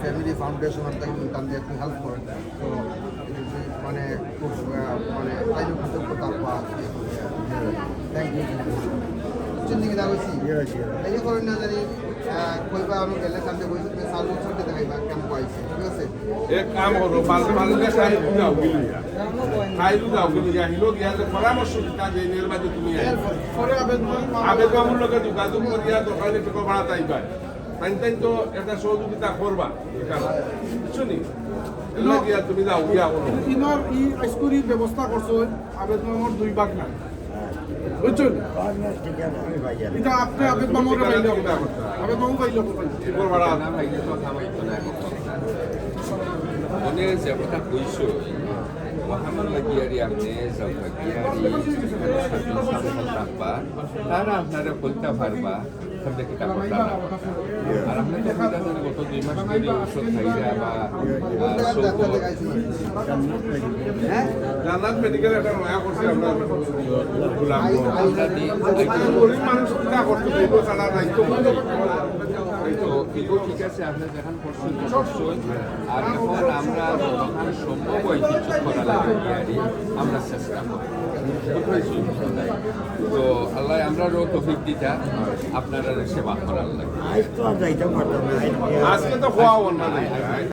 family foundation তাদের একটু help করেন তো মানে খুব মানে তাই কৃতজ্ঞতা বা থ্যাংক ইউ চিন্তা কিনা হয়েছি এই করেন না জানি কইবা আমি গেলে সামনে বসে তুমি সাল বছরকে দেখাইবা কেমন পাইছে ঠিক আছে এক কাম করো পাল্লে খাইলু যাও গিলিয়া খাইলু যাও গিলিয়া হিলো গিয়া যে পরামর্শ দিতা যে নির্বাচন তুমি পরে আবেদন লোকে যোগাযোগ করিয়া দোকানে টিকো ভাড়া তাইবা তাই তো একটা সহযোগিতা করবা শুনি এলো গিয়া তুমি যাও গিয়া করো ইনার ই আইসকরি ব্যবস্থা করছো আবেদনের 2 ভাগ নাই বুঝছেন এটা আপনি আবেদনের পাইলে আবেদন পাইলে টিকো ভাড়া মানে যে কথা কইছো মহামান লাগিয়ারি আপনি থাকবা তারা আপনারা বলতে পারবা সামনে কিতা কথা না আর আপনি তো কিতা জানেন গত 2 মাস ধরে ওষুধ খাইরা বা জান্নাত মেডিকেল একটা নয়া করছে আমরা গোলাম আমরা গরিব মানুষ কিতা করতে দিব ছাড়া নাই তো এগুলো ঠিক আছে আপনি যখন করছেন আর এখন আমরা যখন সম্ভব হয় কিছু করা লাগে আমরা চেষ্টা করি তো আল্লাহ আমরাও তৌফিক দিতা আপনারা সেবা করার লাগে আজকে তো খাওয়া অন্য নাই